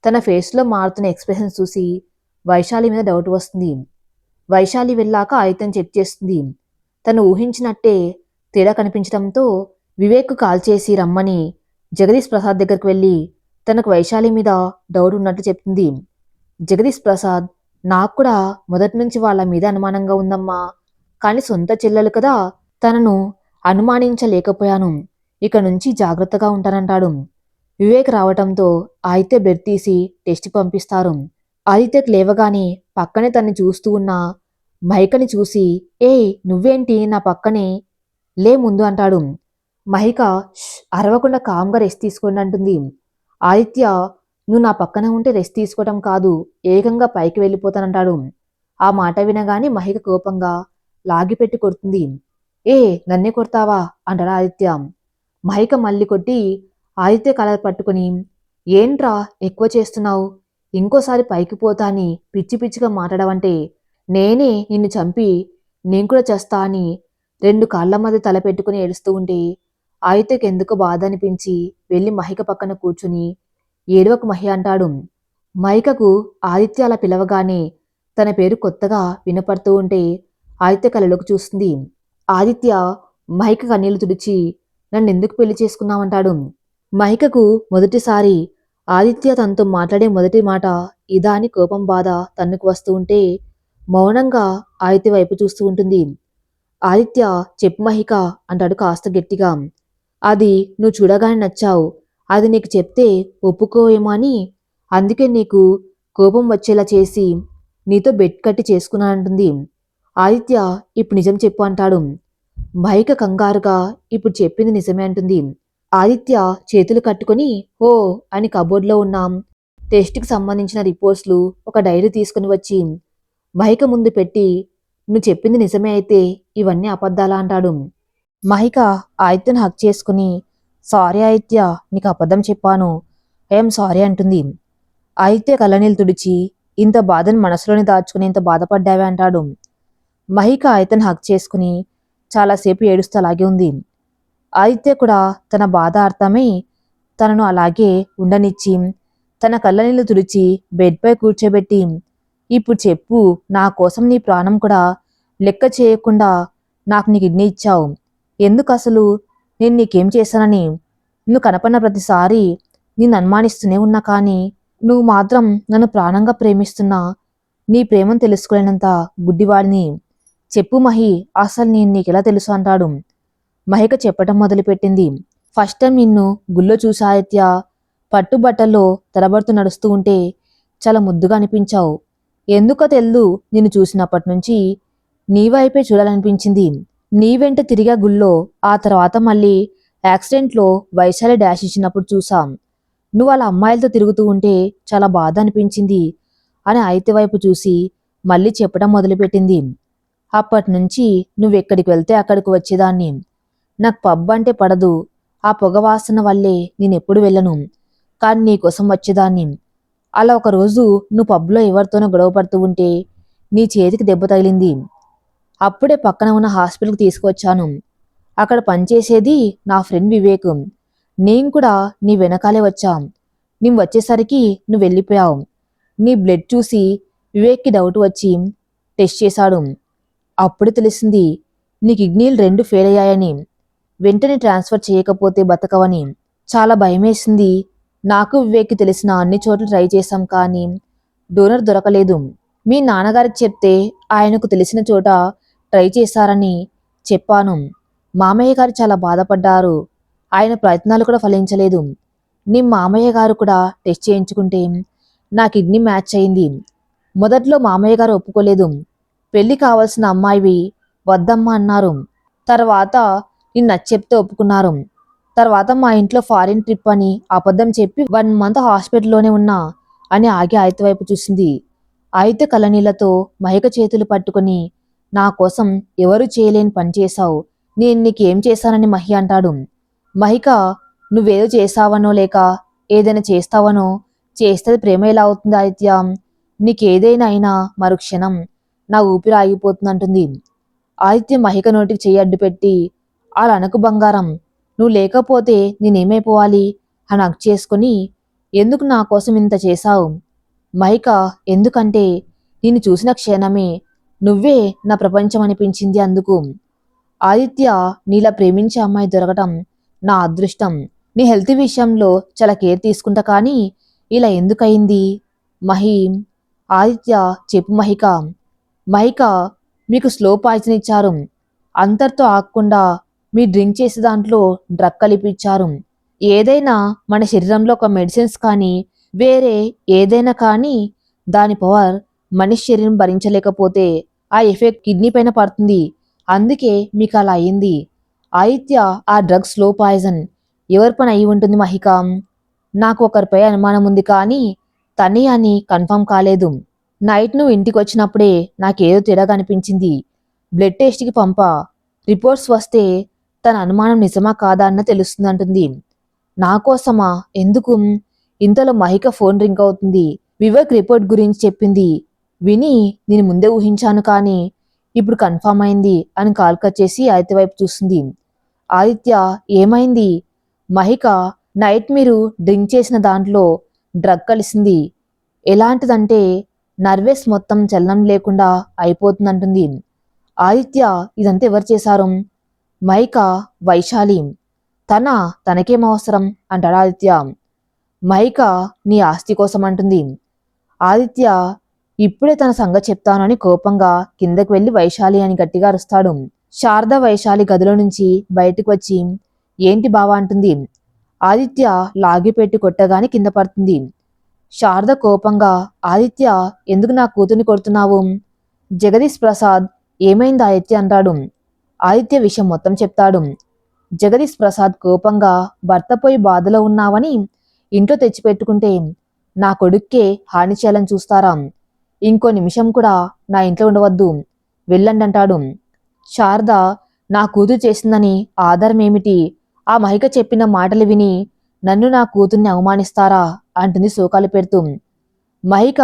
తన ఫేస్లో మారుతున్న ఎక్స్ప్రెషన్స్ చూసి వైశాలి మీద డౌట్ వస్తుంది. వైశాలి వెళ్ళాక ఆదిత్యం చెక్ చేస్తుంది. తను ఊహించినట్టే తేడా కనిపించడంతో వివేక్ కాల్ చేసి రమ్మని జగదీష్ ప్రసాద్ దగ్గరికి వెళ్ళి తనకు వైశాలి మీద డౌట్ ఉన్నట్టు చెప్తుంది. జగదీష్ ప్రసాద్, నాకు కూడా మొదటి నుంచి వాళ్ళ మీద అనుమానంగా ఉందమ్మా, కానీ సొంత చెల్లెలు కదా, తనను అనుమానించలేకపోయాను. ఇక నుంచి జాగ్రత్తగా ఉంటానంటాడు. వివేక్ రావటంతో ఆదిత్య బెడ్ తీసి టెస్ట్ పంపిస్తారు. ఆదిత్యకు లేవగానే పక్కనే తన్ని చూస్తూ ఉన్న మహికని చూసి, ఏయ్ నువ్వేంటి నా పక్కనే, లే ముందు అంటాడు. మహిక అరవకుండా కామ్గా రెస్ట్ తీసుకోండి అంటుంది. ఆదిత్య, నువ్వు నా పక్కన ఉంటే రెస్ట్ తీసుకోవటం కాదు, ఏకంగా పైకి వెళ్ళిపోతానంటాడు. ఆ మాట వినగానే మహిక కోపంగా లాగిపెట్టి కొడుతుంది. ఏ నన్నే కొడతావా అంటాడు ఆదిత్య. మహిక మళ్ళీ కొట్టి ఆదిత్య కలర్ పట్టుకుని, ఏంట్రా ఎక్కువ చేస్తున్నావు, ఇంకోసారి పైకి పోతా అని పిచ్చి పిచ్చిగా మాట్లాడవంటే నేనే నిన్ను చంపి నేను కూడా చేస్తా అని 2 కాళ్ళ మధ్య తల పెట్టుకుని ఏడుస్తూ ఉంటే ఆదిత్యకి ఎందుకో బాధ అనిపించి వెళ్ళి మహిక పక్కన కూర్చుని, ఏడవకు మహి అంటాడు. మహికకు ఆదిత్య అలా పిలవగానే తన పేరు కొత్తగా వినపడుతూ ఉంటే ఆదిత్య కళ్ళలోకి చూస్తుంది. ఆదిత్య మహిక కన్నీళ్లు తుడిచి నన్నెందుకు పెళ్లి చేసుకున్నావంటాడు. మహికకు మొదటిసారి ఆదిత్య తనతో మాట్లాడే మొదటి మాట ఇదా అని కోపం బాధ తన్నుకు వస్తూ ఉంటే మౌనంగా ఆదిత్య వైపు చూస్తూ ఉంటుంది. ఆదిత్య చెప్పు మహిక అంటాడు కాస్త గట్టిగా. అది నువ్వు చూడగానే నచ్చావు. అది నీకు చెప్తే ఒప్పుకోవేమో అని అందుకే నీకు కోపం వచ్చేలా చేసి నీతో బెట్ కట్టి చేసుకున్నానంటుంది. ఆదిత్య ఇప్పుడు నిజం చెప్పు అంటాడు. మహిక కంగారుగా ఇప్పుడు చెప్పింది నిజమే అంటుంది. ఆదిత్య చేతులు కట్టుకుని ఓ అని కబోర్డ్లో ఉన్న టెస్ట్కి సంబంధించిన రిపోర్ట్స్లు ఒక డైరీ తీసుకుని వచ్చి మహిక ముందు పెట్టి నువ్వు చెప్పింది నిజమే అయితే ఇవన్నీ అబద్ధాలా అంటాడు. మహిక ఆదిత్యను హక్ చేసుకుని సారీ ఆదిత్య, నీకు అబద్ధం చెప్పాను, ఐఎమ్ సారీ అంటుంది. ఆదిత్య కళ్ళనీళ్ళు తుడిచి ఇంత బాధను మనసులోని దాచుకుని ఇంత బాధపడ్డావే అంటాడు. మహిక ఆదిత్యను హక్ చేసుకుని చాలాసేపు ఏడుస్తూ అలాగే ఉంది. ఆదిత్య కూడా తన బాధ అర్థమై తనను అలాగే ఉండనిచ్చి తన కళ్ళనీళ్ళు తుడిచి బెడ్పై కూర్చోబెట్టి ఇప్పుడు చెప్పు, నా కోసం నీ ప్రాణం కూడా లెక్క చేయకుండా నాకు నీ కిడ్నీ ఇచ్చావు. ఎందుకు అసలు? నేను నీకేం చేశానని? నువ్వు కనపడిన ప్రతిసారి నిన్ను అనుమానిస్తూనే ఉన్నా కానీ నువ్వు మాత్రం నన్ను ప్రాణంగా ప్రేమిస్తున్నా. నీ ప్రేమను తెలుసుకోలేనంత గుడ్డివాడిని. చెప్పు మహి, అసలు నేను నీకెలా తెలుసు అంటాడు. మహిక చెప్పటం మొదలుపెట్టింది. ఫస్ట్ టైం నిన్ను గుళ్ళో చూసా ఆదిత్య. పట్టుబట్టల్లో తలబడుతూ నడుస్తూ ఉంటే చాలా ముద్దుగా అనిపించావు. ఎందుకో తెల్దు, నిన్ను చూసినప్పటి నుంచి నీ వైపే చూడాలనిపించింది. నీ వెంట తిరిగా గుళ్ళో. ఆ తర్వాత మళ్ళీ యాక్సిడెంట్లో వైశాలి డాష్ ఇచ్చినప్పుడు చూసాం. నువ్వు అలా అమ్మాయిలతో తిరుగుతూ ఉంటే చాలా బాధ అనిపించింది అని ఆదిత్య వైపు చూసి మళ్ళీ చెప్పడం మొదలుపెట్టింది. అప్పటినుంచి నువ్వెక్కడికి వెళ్తే అక్కడికి వచ్చేదాన్ని. నాకు పబ్ అంటే పడదు. ఆ పొగ వాసన వల్లే నేనెప్పుడు వెళ్ళను. కానీ నీకోసం వచ్చేదాన్ని. అలా ఒకరోజు నువ్వు పబ్లో ఎవరితోనో గొడవ పడుతూ ఉంటే నీ చేతికి దెబ్బ తగిలింది. అప్పుడే పక్కన ఉన్న హాస్పిటల్కి తీసుకువచ్చాను. అక్కడ పనిచేసేది నా ఫ్రెండ్ వివేక్. నేను కూడా నీ వెనకాలే వచ్చాం. నేను వచ్చేసరికి నువ్వు వెళ్ళిపోయావు. నీ బ్లడ్ చూసి వివేక్కి డౌట్ వచ్చి టెస్ట్ చేశాడు. అప్పుడు తెలిసింది నీ కిడ్నీలు 2 ఫెయిల్ అయ్యాయని. వెంటనే ట్రాన్స్ఫర్ చేయకపోతే బతకవని. చాలా భయమేసింది. నాకు వివేక్కి తెలిసిన అన్ని చోట్ల ట్రై చేశాం కానీ డోనర్ దొరకలేదు. మీ నాన్నగారికి చెప్తే ఆయనకు తెలిసిన చోట ట్రై చేశారని చెప్పాను. మామయ్య గారు చాలా బాధపడ్డారు. ఆయన ప్రయత్నాలు కూడా ఫలించలేదు. నీ మామయ్య గారు కూడా టెస్ట్ చేయించుకుంటే నా కిడ్నీ మ్యాచ్ అయింది. మొదట్లో మామయ్య గారు ఒప్పుకోలేదు. పెళ్లి కావాల్సిన అమ్మాయివి వద్దమ్మా అన్నారు. తర్వాత నిన్ను నచ్చెప్తే ఒప్పుకున్నారు. తర్వాత మా ఇంట్లో ఫారిన్ ట్రిప్ అని అబద్ధం చెప్పి 1 మంత్ హాస్పిటల్లోనే ఉన్నా అని ఆగి ఆదిత్య వైపు చూసింది. ఆదిత్య కళ్ళనీళ్లతో మహిక చేతులు పట్టుకుని నా కోసం ఎవరు చేయలేని పని చేశావు. నేను నీకేం చేశానని మహి అంటాడు. మహిక నువ్వేదో చేశావనో లేక ఏదైనా చేస్తావనో చేస్తే ప్రేమ ఎలా అవుతుంది ఆదిత్య? నీకేదైనా అయినా మరుక్షణం నా ఊపిరి ఆగిపోతుందంటుంది. ఆదిత్య మహిక నోటికి చెయ్యి అడ్డుపెట్టి అలా అనకు బంగారం, నువ్వు లేకపోతే నేనేమైపోవాలి అని హగ్ చేసుకుని ఎందుకు నా కోసం ఇంత చేశావు మహిక? ఎందుకంటే నిన్ను చూసిన క్షణమే నువ్వే నా ప్రపంచం అనిపించింది అందుకు. ఆదిత్య, నీలా ప్రేమించే అమ్మాయి దొరకటం నా అదృష్టం. నీ హెల్త్ విషయంలో చాలా కేర్ తీసుకుంటా కానీ ఇలా ఎందుకయింది మహి? ఆదిత్య చెప్పు మహిక. మహిక, మీకు స్లో పాయిజన్ ఇచ్చారు. అంతటితో ఆగకుండా మీ డ్రింక్ చేసే దాంట్లో డ్రగ్ కలిపిచ్చారు. ఏదైనా మన శరీరంలో ఒక మెడిసిన్స్ కానీ వేరే ఏదైనా కానీ దాని పవర్ మనిషి శరీరం భరించలేకపోతే ఆ ఎఫెక్ట్ కిడ్నీ పైన పడుతుంది. అందుకే మీకు అలా అయింది. ఆదిత్య, ఆ డ్రగ్ స్లో పాయిజన్ ఎవరి పని అయి ఉంటుంది మహిక? నాకు ఒకరిపై అనుమానం ఉంది కానీ తనే అని కన్ఫర్మ్ కాలేదు. నైట్ నువ్వు ఇంటికి వచ్చినప్పుడే నాకేదో తేడాగా అనిపించింది. బ్లడ్ టెస్ట్కి పంపా. రిపోర్ట్స్ వస్తే తన అనుమానం నిజమా కాదా అన్న తెలుస్తుందంటుంది. నా కోసమా? ఎందుకు? ఇంతలో మహిక ఫోన్ రింగ్ అవుతుంది. వివేక్ రిపోర్ట్ గురించి చెప్పింది విని నేను ముందే ఊహించాను కానీ ఇప్పుడు కన్ఫర్మ్ అయింది అని కాల్ కట్ చేసి ఆదిత్య వైపు చూస్తుంది. ఆదిత్య, ఏమైంది? మహిక, నైట్ మీరు డ్రింక్ చేసిన దాంట్లో డ్రగ్ కలిసింది. ఎలాంటిదంటే నర్వెస్ మొత్తం చలనం లేకుండా అయిపోతుందంటుంది. ఆదిత్య, ఇదంతా ఎవరు చేశారు? మహిక, వైశాలి. తనకేం అవసరం అంటాడు ఆదిత్య. మహిక నీ ఆస్తి కోసం అంటుంది. ఆదిత్య ఇప్పుడే తన సంగతి చెప్తానని కోపంగా కిందకి వెళ్లి వైశాలి అని గట్టిగా అరుస్తాడు. శారద వైశాలి గదిలో నుంచి బయటకు వచ్చి ఏంటి బావా అంటుంది. ఆదిత్య లాగిపెట్టి కొట్టగానే కింద పడుతుంది. శారద కోపంగా ఆదిత్య ఎందుకు నా కూతుర్ని కొడుతున్నావు? జగదీష్ ప్రసాద్ ఏమైంది ఆదిత్య అంటాడు. ఆదిత్య విషయం మొత్తం చెప్తాడు. జగదీష్ ప్రసాద్ కోపంగా భర్త పోయి బాధలో ఉన్నావని ఇంట్లో తెచ్చిపెట్టుకుంటే నా కొడుక్కే హాని చేయాలని చూస్తారా? ఇంకో నిమిషం కూడా నా ఇంట్లో ఉండవద్దు, వెళ్ళండి అంటాడు. శారద నా కూతురు చేసిందని ఆధారం ఏమిటి? ఆ మహిక చెప్పిన మాటలు విని నన్ను నా కూతుర్ని అవమానిస్తారా అంటుంది శోకాలు పెడుతూ. మహిక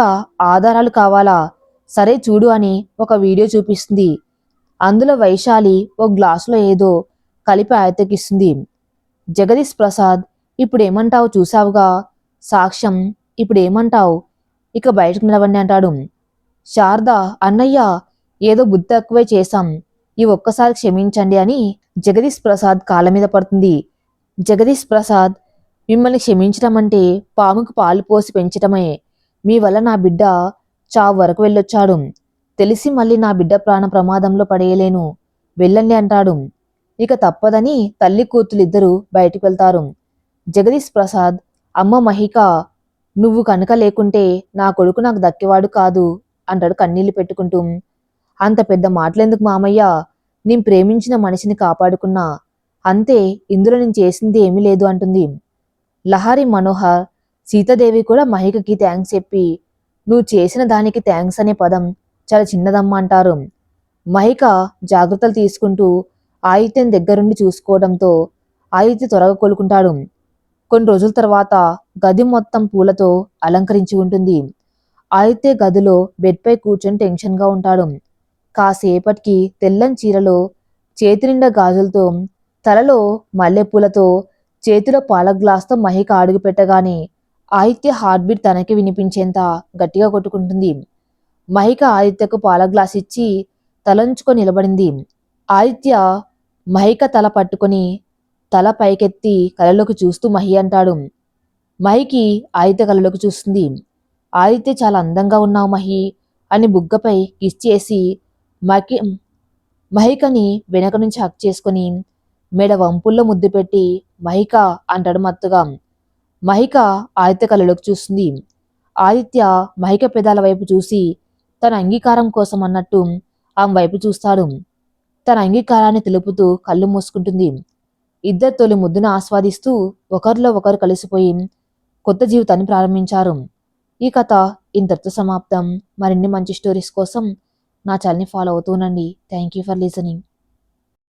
ఆధారాలు కావాలా? సరే చూడు అని ఒక వీడియో చూపిస్తుంది. అందులో వైశాలి ఓ గ్లాసులో ఏదో కలిపి ఆయతకిస్తుంది. జగదీష్ ప్రసాద్ ఇప్పుడేమంటావు చూసావుగా సాక్ష్యం, ఇప్పుడేమంటావు? ఇక బయటకు నిలవండి అంటాడు. శారద అన్నయ్య ఏదో బుద్ధి తక్కువే చేశాం, ఈ ఒక్కసారి క్షమించండి అని జగదీష్ ప్రసాద్ కాళ్ళ మీద పడుతుంది. జగదీష్ ప్రసాద్ మిమ్మల్ని క్షమించడం అంటే పాముకు పాలు పోసి పెంచటమే. మీ వల్ల నా బిడ్డ చావు వరకు వెళ్ళొచ్చాడు. తెలిసి మళ్ళీ నా బిడ్డ ప్రాణ ప్రమాదంలో పడేయలేను, వెళ్ళండి అంటాడు. ఇక తప్పదని తల్లి కూతులిద్దరూ బయటికి వెళ్తారు. జగదీష్ ప్రసాద్ అమ్మ మహిక, నువ్వు కనుక లేకుంటే నా కొడుకు నాకు దక్కేవాడు కాదు అంటాడు కన్నీళ్లు పెట్టుకుంటూ. అంత పెద్ద మాటలెందుకు మామయ్య, నేను ప్రేమించిన మనిషిని కాపాడుకున్నా అంతే, ఇందులో నేను చేసింది ఏమీ లేదు అంటుంది. లహరి, మనోహర్, సీతాదేవి కూడా మహికకి థ్యాంక్స్ చెప్పి నువ్వు చేసిన దానికి థ్యాంక్స్ అనే పదం చాలా చిన్నదమ్మా అంటారు. మహిక జాగ్రత్తలు తీసుకుంటూ ఆదిత్యం దగ్గరుండి చూసుకోవడంతో ఆదిత్య త్వరగా కోలుకుంటాడు. కొన్ని రోజుల తర్వాత గది మొత్తం పూలతో అలంకరించి ఉంటుంది. ఆదిత్య గదిలో బెడ్పై కూర్చొని టెన్షన్గా ఉంటాడు. కాసేపటికి తెల్లని చీరలో, చేతి నిండా గాజులతో, తలలో మల్లెపూలతో, చేతిలో పాల గ్లాస్తో మహిక అడుగు పెట్టగానే ఆదిత్య హార్ట్ బీట్ తనకి వినిపించేంత గట్టిగా కొట్టుకుంటుంది. మహిక ఆదిత్యకు పాల గ్లాస్ ఇచ్చి తలంచుకొని నిలబడింది. ఆదిత్య మహిక తల పట్టుకొని తల పైకెత్తి కళ్ళలోకి చూస్తూ మహి అంటాడు. మహికి ఆదిత్య కళ్ళలోకి చూస్తుంది. ఆదిత్య చాలా అందంగా ఉన్నావు మహి అని బుగ్గపై కిస్ చేసి మహికని వెనక నుంచి హక్ చేసుకుని మెడ వంపుల్లో ముద్దు పెట్టి మహిక అంటాడు మత్తుగా. మహిక ఆదిత్య కళ్ళలోకి చూస్తుంది. ఆదిత్య మహిక పెదాల వైపు చూసి తన అంగీకారం కోసం అన్నట్టు ఆమె వైపు చూస్తాడు. తన అంగీకారాన్ని తెలుపుతూ కళ్ళు మూసుకుంటుంది. ఇద్దరు తొలి ముద్దును ఆస్వాదిస్తూ ఒకరిలో ఒకరు కలిసిపోయి కొత్త జీవితాన్ని ప్రారంభించారు. ఈ కథ ఇంతటితో సమాప్తం. మరిన్ని మంచి స్టోరీస్ కోసం నా ఛానల్ని ఫాలో అవుతూ ఉండండి. Thank you for listening.